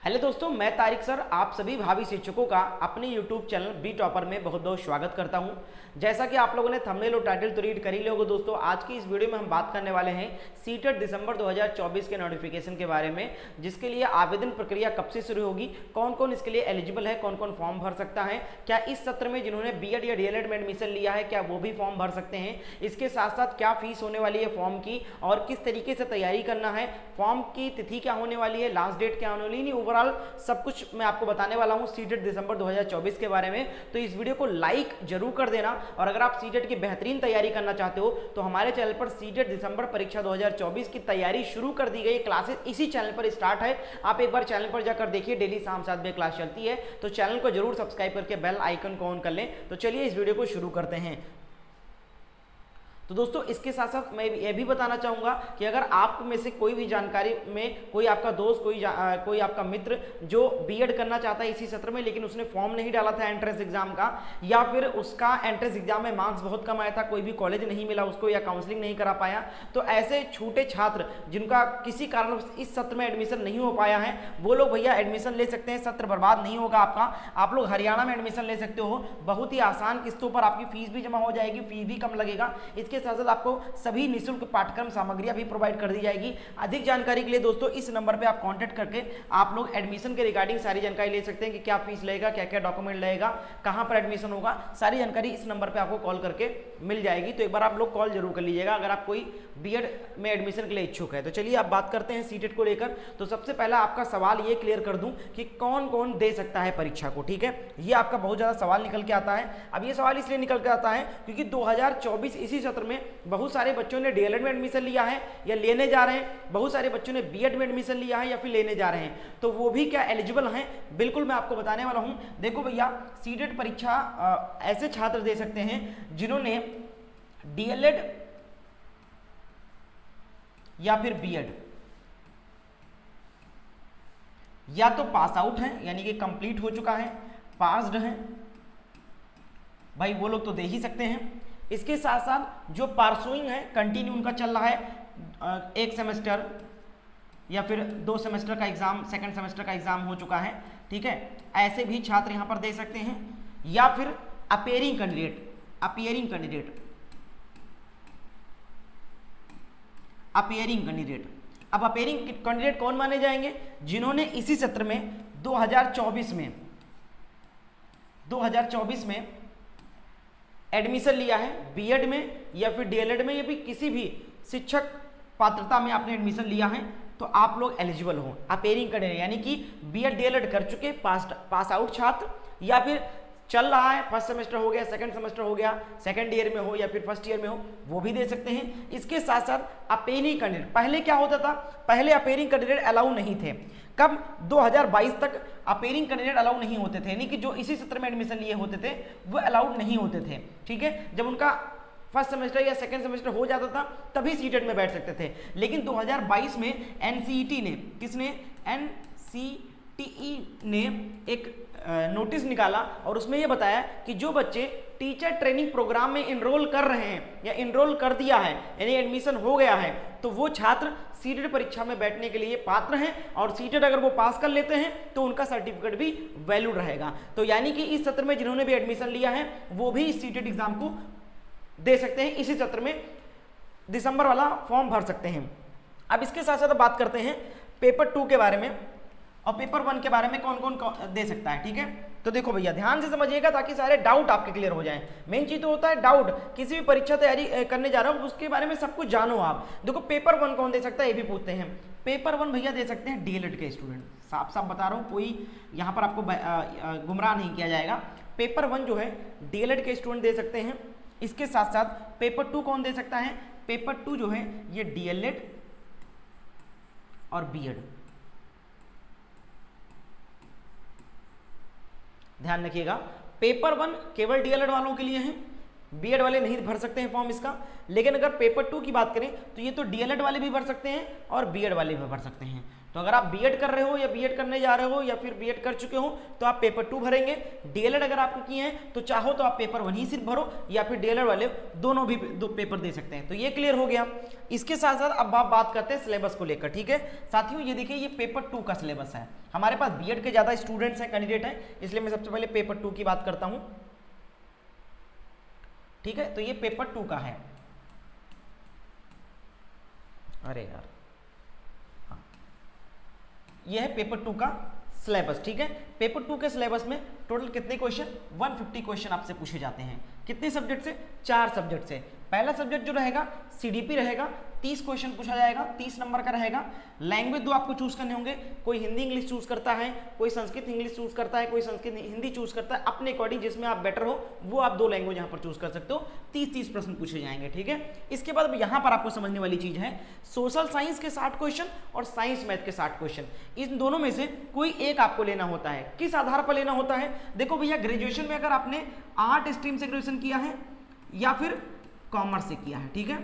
Hello दोस्तों, मैं Tariq sir आप सभी भावी शिक्षकों का अपने यूट्यूब चैनल बी टॉपर में बहुत बहुत स्वागत करता हूं। जैसा कि आप लोगों ने थंबनेल और टाइटल तो रीड कर ही लोगे दोस्तों, आज की इस वीडियो में हम बात करने वाले हैं सीटेट दिसंबर 2024 के नोटिफिकेशन के बारे में, जिसके लिए आवेदन प्रक्रिया कब से शुरू होगी, कौन कौन इसके लिए एलिजिबल है, कौन कौन फॉर्म भर सकता है, क्या इस सत्र में जिन्होंने बीएड या डीएलएड में एडमिशन लिया है क्या वो भी फॉर्म भर सकते हैं, इसके साथ साथ क्या फीस होने वाली है फॉर्म की और किस तरीके से तैयारी करना है, फॉर्म की तिथि क्या होने वाली है, लास्ट डेट क्या होने वाली है, ओवरऑल सब कुछ मैं आपको बताने वाला हूं सीटेट दिसंबर 2024 के बारे में। तो इस वीडियो को लाइक जरूर कर देना और अगर आप सीटेट की बेहतरीन तैयारी करना चाहते हो तो हमारे चैनल पर सीटेट दिसंबर परीक्षा 2024 की तैयारी शुरू कर दी गई, क्लासेस इसी चैनल पर स्टार्ट है। आप एक बार चैनल पर जाकर देखिए, डेली शाम 7 बजे क्लास चलती है, तो चैनल को जरूर सब्सक्राइब करके बेल आइकन को ऑन कर लें। तो चलिए इस वीडियो को शुरू करते हैं। तो दोस्तों इसके साथ साथ मैं ये भी बताना चाहूँगा कि अगर आप में से कोई भी जानकारी में कोई आपका दोस्त कोई आपका मित्र जो बीएड करना चाहता है इसी सत्र में, लेकिन उसने फॉर्म नहीं डाला था एंट्रेंस एग्जाम का, या फिर उसका एंट्रेंस एग्जाम में मार्क्स बहुत कम आया था, कोई भी कॉलेज नहीं मिला उसको या काउंसलिंग नहीं करा पाया, तो ऐसे छोटे छात्र जिनका किसी कारण इस सत्र में एडमिशन नहीं हो पाया है वो लोग भैया एडमिशन ले सकते हैं। सत्र बर्बाद नहीं होगा आपका। आप लोग हरियाणा में एडमिशन ले सकते हो, बहुत ही आसान किस्तों पर आपकी फीस भी जमा हो जाएगी, फीस भी कम लगेगा। इसके साथ साथ आपको सभी निःशुल्क पाठ्यक्रम सामग्रियां भी प्रोवाइड कर दी जाएगी। अधिक जानकारी के लिए दोस्तों इस नंबर पे आप कांटेक्ट करके आप लोग एडमिशन के रिगार्डिंग सारी जानकारी ले सकते हैं कि क्या फीस लगेगा, क्या क्या डॉक्यूमेंट लगेगा, कहां पर एडमिशन होगा, सारी जानकारी इस नंबर पे आपको कॉल करके मिल जाएगी। तो एक बार आप लोग कॉल जरूर कर लीजिएगा अगर आप कोई बीएड में एडमिशन के लिए इच्छुक है। तो चलिए आप बात करते हैं सीटेट को लेकर। तो सबसे पहला आपका सवाल ये क्लियर कर दूं कि कौन कौन दे सकता है परीक्षा को, ठीक है। ये आपका बहुत ज्यादा सवाल निकल के आता है। अब ये सवाल इसलिए निकल के आता है क्योंकि 2024 इसी सत्र में बहुत सारे बच्चों ने डीएलएड में एडमिशन लिया है या लेने जा रहे हैं, बहुत सारे बच्चों ने बीएड में एडमिशन लिया है या फिर लेने जा रहे हैं, तो वो भी क्या एलिजिबल हैं, बिल्कुल मैं आपको बताने वाला हूं। देखो भैया, सीटेट परीक्षा ऐसे छात्र दे सकते हैं जिन्होंने डीएलएड या फिर बीएड या तो पास आउट है यानी कि कंप्लीट हो चुका है, पास्ड है भाई, वो लोग तो दे ही सकते हैं। इसके साथ साथ जो परसुइंग है, कंटिन्यू उनका चल रहा है, एक सेमेस्टर या फिर 2 सेमेस्टर का एग्जाम, सेकंड सेमेस्टर का एग्जाम हो चुका है, ठीक है, ऐसे भी छात्र यहां पर दे सकते हैं। या फिर अपीयरिंग कैंडिडेट अब अपीयरिंग कैंडिडेट कौन माने जाएंगे? जिन्होंने इसी सत्र में 2024 में एडमिशन लिया है बीएड में या फिर डीएलएड में या फिर किसी भी शिक्षक पात्रता में आपने एडमिशन लिया है, तो आप लोग एलिजिबल हो अपीयरिंग कैंडिडेट, यानी कि बीएड डीएलएड कर चुके पास आउट छात्र, या फिर चल रहा है, फर्स्ट सेमेस्टर हो गया, सेकंड सेमेस्टर हो गया, सेकंड ईयर में हो या फिर फर्स्ट ईयर में हो, वो भी दे सकते हैं। इसके साथ साथ अपीयरिंग कैंडिडेट, पहले क्या होता था, पहले अपीयरिंग कैंडिडेट अलाउ नहीं थे। कब? 2022 तक अपीयरिंग कैंडिडेट अलाउ नहीं होते थे, यानी कि जो इसी सत्र में एडमिशन लिए होते थे वो अलाउड नहीं होते थे, ठीक है। जब उनका फर्स्ट सेमेस्टर या सेकंड सेमेस्टर हो जाता था तभी सीटेट में बैठ सकते थे। लेकिन 2022 में एनसीईटी ने, किसने? एनसीटीई ने एक नोटिस निकाला और उसमें यह बताया कि जो बच्चे टीचर ट्रेनिंग प्रोग्राम में इनरोल कर रहे हैं या इनरोल कर दिया है यानी एडमिशन हो गया है, तो वो छात्र सीटेट परीक्षा में बैठने के लिए पात्र हैं और सीटेट अगर वो पास कर लेते हैं तो उनका सर्टिफिकेट भी वैलिड रहेगा। तो यानी कि इस सत्र में जिन्होंने भी एडमिशन लिया है वो भी इस सीटेट एग्जाम को दे सकते हैं, इसी सत्र में दिसंबर वाला फॉर्म भर सकते हैं। अब इसके साथ साथ बात करते हैं पेपर 2 के बारे में और पेपर 1 के बारे में कौन कौन दे सकता है, ठीक है। तो देखो भैया ध्यान से समझिएगा ताकि सारे डाउट आपके क्लियर हो जाएं। मेन चीज तो होता है डाउट, किसी भी परीक्षा तैयारी करने जा रहा हूं उसके बारे में सब कुछ जानो आप। देखो पेपर 1 कौन दे सकता है ये भी पूछते हैं। पेपर 1 भैया दे सकते हैं डीएलएड के स्टूडेंट, साफ साफ बता रहा हूं, कोई यहाँ पर आपको गुमराह नहीं किया जाएगा। पेपर 1 जो है डीएलएड के स्टूडेंट दे सकते हैं। इसके साथ साथ पेपर 2 कौन दे सकता है? पेपर 2 जो है ये डीएलएड और बीएड, ध्यान रखिएगा। पेपर 1 केवल डीएलएड वालों के लिए है, बीएड वाले नहीं भर सकते हैं फॉर्म इसका। लेकिन अगर पेपर 2 की बात करें तो ये तो डीएलएड वाले भी भर सकते हैं और बीएड वाले भी भर सकते हैं। तो अगर आप बीएड कर रहे हो या बीएड करने जा रहे हो या फिर बीएड कर चुके हो तो आप पेपर 2 भरेंगे। डीएलएड अगर आपको किए हैं तो चाहो तो आप पेपर 1 ही सिर्फ भरो या फिर डीएलएड वाले दोनों भी दो पेपर दे सकते हैं। तो ये क्लियर हो गया। इसके साथ साथ अब आप बात करते हैं सिलेबस को लेकर। ठीक है साथियों, ये देखिए ये पेपर 2 का सिलेबस है। हमारे पास बीएड के ज्यादा स्टूडेंट्स हैं, कैंडिडेट हैं, इसलिए मैं सबसे पहले पेपर 2 की बात करता हूं। ठीक है, तो ये पेपर 2 का है। अरे यार, हाँ, ये है पेपर 2 का सिलेबस। ठीक है, पेपर 2 के सिलेबस में टोटल कितने क्वेश्चन, 150 क्वेश्चन आपसे पूछे जाते हैं। कितने सब्जेक्ट से, 4 सब्जेक्ट से। पहला सब्जेक्ट जो रहेगा सीडीपी रहेगा, 30 क्वेश्चन पूछा जाएगा, 30 नंबर का रहेगा। लैंग्वेज 2 आपको चूज करने होंगे, कोई हिंदी इंग्लिश चूज करता है, कोई संस्कृत इंग्लिश चूज करता है, कोई संस्कृत हिंदी चूज करता है। अपने अकॉर्डिंग जिसमें आप बेटर हो वो आप 2 लैंग्वेज यहाँ पर चूज कर सकते हो। 30 प्रश्न पूछे जाएंगे। ठीक है, इसके बाद यहाँ पर आपको समझने वाली चीज है, सोशल साइंस के 60 क्वेश्चन और साइंस मैथ के 60 क्वेश्चन। इन दोनों में से कोई एक आपको लेना होता है। किस आधार पर लेना होता है, देखो भैया ग्रेजुएशन में अगर आपने आर्ट स्ट्रीम से ग्रेजुएशन किया है या फिर कॉमर्स से किया है, ठीक है,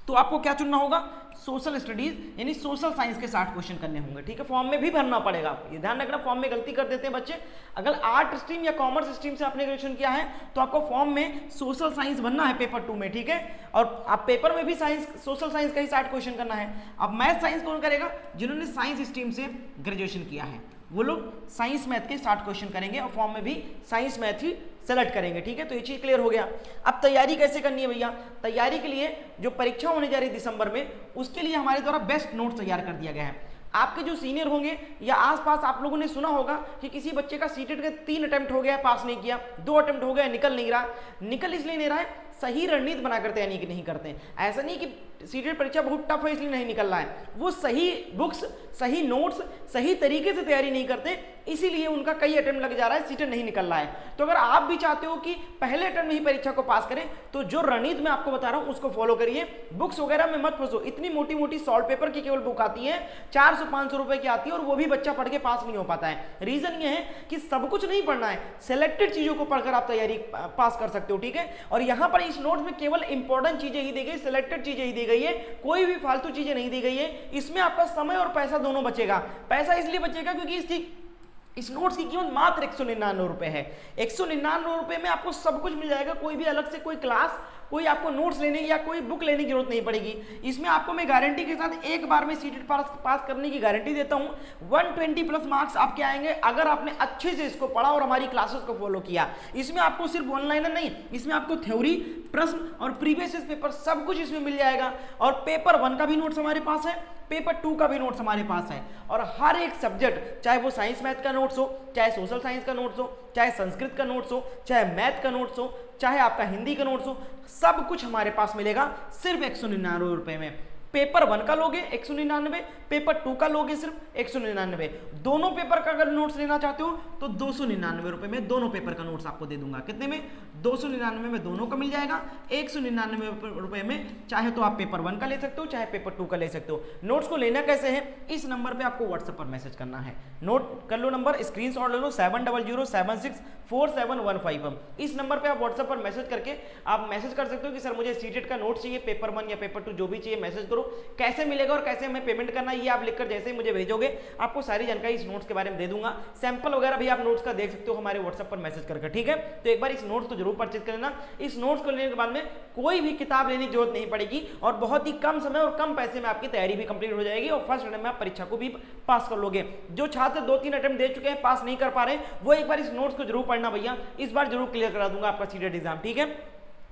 तो आपको क्या चुनना होगा, सोशल स्टडीज यानी सोशल साइंस के 60 क्वेश्चन करने होंगे। ठीक है, फॉर्म में भी भरना पड़ेगा, ये ध्यान रखना, फॉर्म में गलती कर देते हैं बच्चे। अगर आर्ट स्ट्रीम या कॉमर्स स्ट्रीम से आपने ग्रेजुएशन किया है तो आपको फॉर्म में सोशल साइंस भरना है पेपर 2 में। ठीक है, और आप पेपर में भी साइंस, सोशल साइंस का ही 60 क्वेश्चन करना है। अब मैथ साइंस कौन करेगा, जिन्होंने साइंस स्ट्रीम से ग्रेजुएशन किया है वो लोग साइंस मैथ के 60 क्वेश्चन करेंगे और फॉर्म में भी साइंस मैथ ही सेलेक्ट करेंगे। ठीक है, तो ये चीज क्लियर हो गया। अब तैयारी कैसे करनी है भैया, तैयारी के लिए जो परीक्षा होने जा रही है दिसंबर में, उसके लिए हमारे द्वारा बेस्ट नोट तैयार कर दिया गया है। आपके जो सीनियर होंगे या आसपास आप लोगों ने सुना होगा कि किसी बच्चे का सीटेट के 3 अटेम्प्ट हो गया, पास नहीं किया, 2 अटेम्प्ट हो गया, निकल नहीं रहा। निकल इसलिए नहीं रहा है, सही रणनीति बनाकर तैयारी नहीं करते हैं। ऐसा नहीं कि सीटेट परीक्षा बहुत टफ है इसलिए नहीं निकल रहा है, वो सही बुक्स, सही नोट्स, सही तरीके से तैयारी नहीं करते, इसीलिए उनका कई अटेम्प्ट लग जा रहा है, सीटेट नहीं निकल रहा है। तो अगर आप भी चाहते हो कि पहले अटेम्प्ट में ही परीक्षा को पास करें तो जो रणनीति मैं आपको बता रहा हूं उसको फॉलो करिए। बुक्स वगैरह में मत फंसो, इतनी मोटी मोटी सॉल्व पेपर की केवल बुक आती है, 400-500 रुपए की आती है और वो भी बच्चा पढ़ के पास नहीं हो पाता है। रीजन ये है कि सब कुछ नहीं पढ़ना है, सेलेक्टेड चीजों को पढ़कर आप तैयारी पास कर सकते हो। ठीक है, और यहां पर इस नोट में केवल इंपॉर्टेंट चीजें ही दी गई, सिलेक्टेड चीजें ही दी गई है, कोई भी फालतू चीजें नहीं दी गई है। इसमें आपका समय और पैसा दोनों बचेगा। पैसा इसलिए बचेगा क्योंकि इस नोट्स की कीमत मात्र 199 रुपए है। 199 रुपए में आपको सब कुछ मिल जाएगा, कोई भी अलग से कोई क्लास, कोई आपको नोट्स लेने या कोई बुक लेने की जरूरत नहीं पड़ेगी। इसमें आपको मैं गारंटी के साथ एक बार में सीटेट पास करने की गारंटी देता हूं। 120 प्लस मार्क्स आपके आएंगे अगर आपने अच्छे से इसको पढ़ा और हमारी क्लासेस को फॉलो किया। इसमें आपको सिर्फ ऑनलाइन नहीं, इसमें आपको थ्योरी, प्रश्न और प्रीवियस पेपर सब कुछ इसमें मिल जाएगा। और पेपर 1 का भी नोट्स हमारे पास है, पेपर 2 का भी नोट्स हमारे पास है। और हर एक सब्जेक्ट, चाहे वो साइंस मैथ का नोट्स हो, चाहे सोशल साइंस का नोट्स हो, चाहे संस्कृत का नोट्स हो, चाहे मैथ का नोट्स हो, चाहे आपका हिंदी का नोट्स हो, सब कुछ हमारे पास मिलेगा सिर्फ 199 रुपए में। पेपर 1 का लोगे 199, पेपर 2 का लोगे सिर्फ 199। दोनों पेपर का अगर नोट्स लेना चाहते हो तो 299 रुपए में दोनों पेपर का नोट्स आपको दे दूंगा। कितने में, 299 में दोनों का मिल जाएगा। 199 रुपए में चाहे तो आप पेपर 1 का ले सकते हो, चाहे पेपर 2 का ले सकते हो। नोट्स को लेना कैसे है, इस नंबर पे आपको व्हाट्सएप पर मैसेज करना है। नोट कर लो नंबर, स्क्रीनशॉट ले लो, 7007647115। इस नंबर पे आप व्हाट्सएप पर मैसेज करके आप मैसेज कर सकते हो कि सर मुझे सीटेट का नोट चाहिए, पेपर 1 या पेपर 2 जो भी चाहिए मैसेज करो। कैसे मिलेगा और कैसे हमें पेमेंट करना है ये आप लिखकर जैसे ही मुझे भेजोगे आपको सारी जानकारी इस नोट्स के बारे में दे दूंगा। सैंपल वगैरह भी आप नोट्स का देख सकते हो हमारे व्हाट्सएप पर मैसेज करके। ठीक है, तो एक बार इस नोट्स को जरूर परचेज कर लेना। इस नोट्स को लेने के बाद में कोई भी किताब लेने की जरूरत नहीं पड़ेगी और बहुत ही कम समय और कम पैसे में आपकी तैयारी भी कंप्लीट हो जाएगी और फर्स्ट अटेम्प्ट में आप परीक्षा को भी पास कर लोगे। जो छात्र 2-3 अटेम्प्ट दे चुके हैं, पास नहीं कर पा रहे, वो एक बार इस नोट्स को जरूर पढ़ना भैया, इस बार जरूर क्लियर करा दूंगा आपका सीटेट एग्जाम। ठीक है,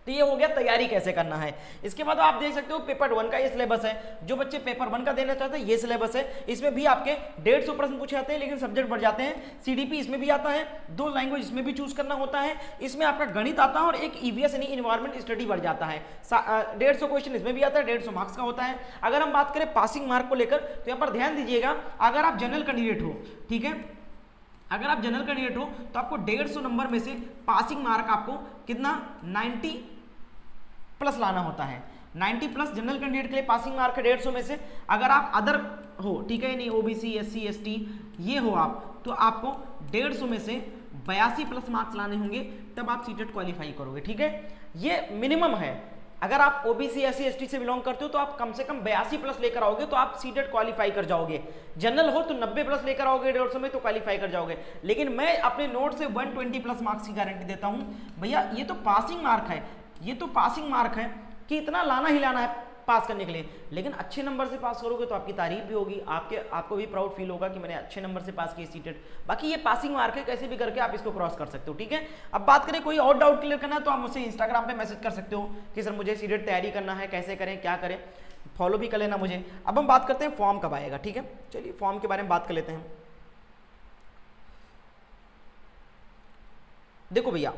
तो ये हो गया तैयारी कैसे करना है। इसके बाद आप देख सकते हो पेपर 1 का ये सिलेबस है। जो बच्चे पेपर 1 का देना चाहते हैं ये सिलेबस है। इसमें भी आपके 150 प्रश्न पूछे जाते हैं, लेकिन सब्जेक्ट बढ़ जाते हैं। सीडीपी इसमें भी आता है, 2 लैंग्वेज इसमें भी चूज करना होता है। इसमें आपका गणित आता है और एक ईवीएस यानी इन्वायरमेंट स्टडी बढ़ जाता है। 150 क्वेश्चन इसमें भी आता है, 150 मार्क्स का होता है। अगर हम बात करें पासिंग मार्क को लेकर तो यहाँ पर ध्यान दीजिएगा, अगर आप जनरल कैंडिडेट हो, ठीक है, अगर आप जनरल कैंडिडेट हो तो आपको 150 नंबर में से पासिंग मार्क आपको कितना 90 प्लस लाना होता है। 90 प्लस जनरल कैंडिडेट के लिए पासिंग मार्क है 150 में से। अगर आप अदर हो, ठीक है, नहीं ओबीसी एससी एसटी ये हो आप, तो आपको 150 में से 82 प्लस मार्क्स लाने होंगे, तब आप सीटेट क्वालिफाई करोगे। ठीक है, ये मिनिमम है। अगर आप ओबीसी SC ST से बिलोंग करते हो तो आप कम से कम 82 प्लस लेकर आओगे तो आप सीटेट क्वालिफाई कर जाओगे। जनरल हो तो 90 प्लस लेकर आओगे 150 में तो क्वालिफाई कर जाओगे। लेकिन मैं अपने नोट से 120 प्लस मार्क्स की गारंटी देता हूं भैया, ये तो पासिंग मार्क है, ये तो पासिंग मार्क है कि इतना लाना ही लाना है पास करने के लिए। लेकिन अच्छे नंबर से पास करोगे तो आपकी तारीफ भी होगी, आपको भी प्राउड फील होगा कि मैंने अच्छे नंबर से पास किया सीटेट। बाकी ये पासिंग मार्क है, कैसे भी करके आप इसको क्रॉस कर सकते हो, ठीक है। अब बात करें कोई और डाउट क्लियर करना तो आप मुझसे इंस्टाग्राम पे मैसेज कर सकते हो कि सर मुझे सीटेट तैयारी करना है, कैसे करें क्या करें, फॉलो भी कर लेना मुझे। अब हम बात करते हैं फॉर्म कब आएगा, ठीक है। चलिए फॉर्म के बारे में बात कर लेते हैं। देखो भैया,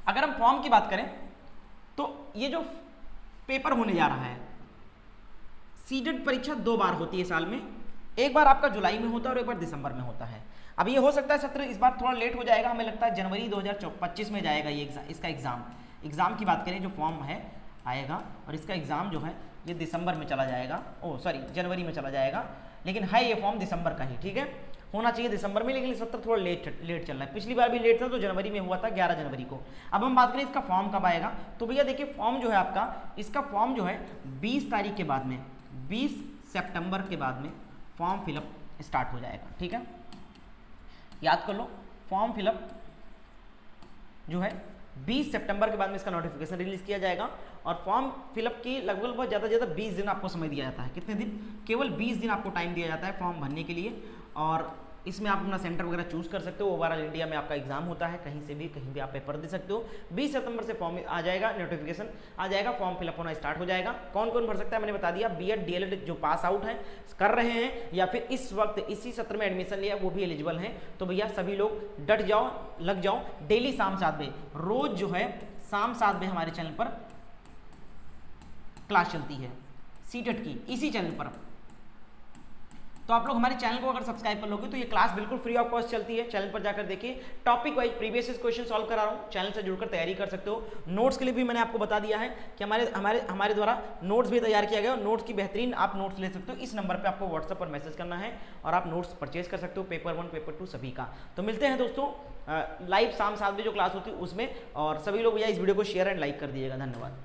अगर हम फॉर्म की बात करें तो ये जो पेपर होने जा रहा है, सीटेट परीक्षा 2 बार होती है साल में, एक बार आपका जुलाई में होता है और एक बार दिसंबर में होता है। अब ये हो सकता है सत्र इस बार थोड़ा लेट हो जाएगा, हमें लगता है जनवरी 2025 में जाएगा ये इसका एग्जाम की बात करें जो फॉर्म है आएगा, और इसका एग्जाम जो है ये दिसंबर में चला जाएगा, जनवरी में चला जाएगा, लेकिन है ये फॉर्म दिसंबर का ही, ठीक है। होना चाहिए दिसंबर में, लेकिन सत्र थोड़ा लेट चल रहा है। पिछली बार भी लेट था तो जनवरी में हुआ था 11 जनवरी को। अब हम बात करें इसका फॉर्म कब आएगा, तो भैया देखिए फॉर्म जो है आपका, इसका फॉर्म जो है 20 तारीख के बाद में, 20 सितंबर के बाद में फॉर्म फिलअप स्टार्ट हो जाएगा, ठीक है। याद कर लो, फॉर्म फिलअप जो है 20 सितंबर के बाद में इसका नोटिफिकेशन रिलीज किया जाएगा, और फॉर्म फिलअप की लगभग ज़्यादा से ज़्यादा 20 दिन आपको समय दिया जाता है। कितने दिन? केवल 20 दिन आपको टाइम दिया जाता है फॉर्म भरने के लिए, और इसमें आप अपना सेंटर वगैरह चूज कर सकते हो। ओवरऑल इंडिया में आपका एग्जाम होता है, कहीं भी आप पेपर दे सकते हो। 20 सितंबर से फॉर्म आ जाएगा, नोटिफिकेशन आ जाएगा, फॉर्म फिलअप होना स्टार्ट हो जाएगा। कौन कौन भर सकता है मैंने बता दिया, BEd DLEd जो पास आउट हैं, कर रहे हैं, या फिर इस वक्त इसी सत्र में एडमिशन लिया वो भी एलिजिबल हैं। तो भैया सभी लोग डट जाओ, लग जाओ। डेली शाम 7 बजे, रोज जो है शाम 7 बजे हमारे चैनल पर क्लास चलती है सीटेट की, इसी चैनल पर। तो आप लोग हमारे चैनल को अगर सब्सक्राइब कर लोगे तो ये क्लास बिल्कुल फ्री ऑफ कॉस्ट चलती है। चैनल पर जाकर देखिए, topic wise previous question solve करा रहा हूँ, चैनल से जुड़कर तैयारी कर सकते हो। नोट्स के लिए भी मैंने आपको बता दिया है कि हमारे द्वारा नोट्स भी तैयार किया गया, और नोट्स की बेहतरीन आप नोट्स ले सकते हो। इस नंबर पर आपको व्हाट्सएप पर मैसेज करना है और आप नोट्स परचेज कर सकते हो, पेपर 1 पेपर 2 सभी का। तो मिलते हैं दोस्तों लाइव शाम 7 बजे जो क्लास होती है उसमें, और सभी लोग भैया इस वीडियो को शेयर एंड लाइक कर दीजिएगा। धन्यवाद।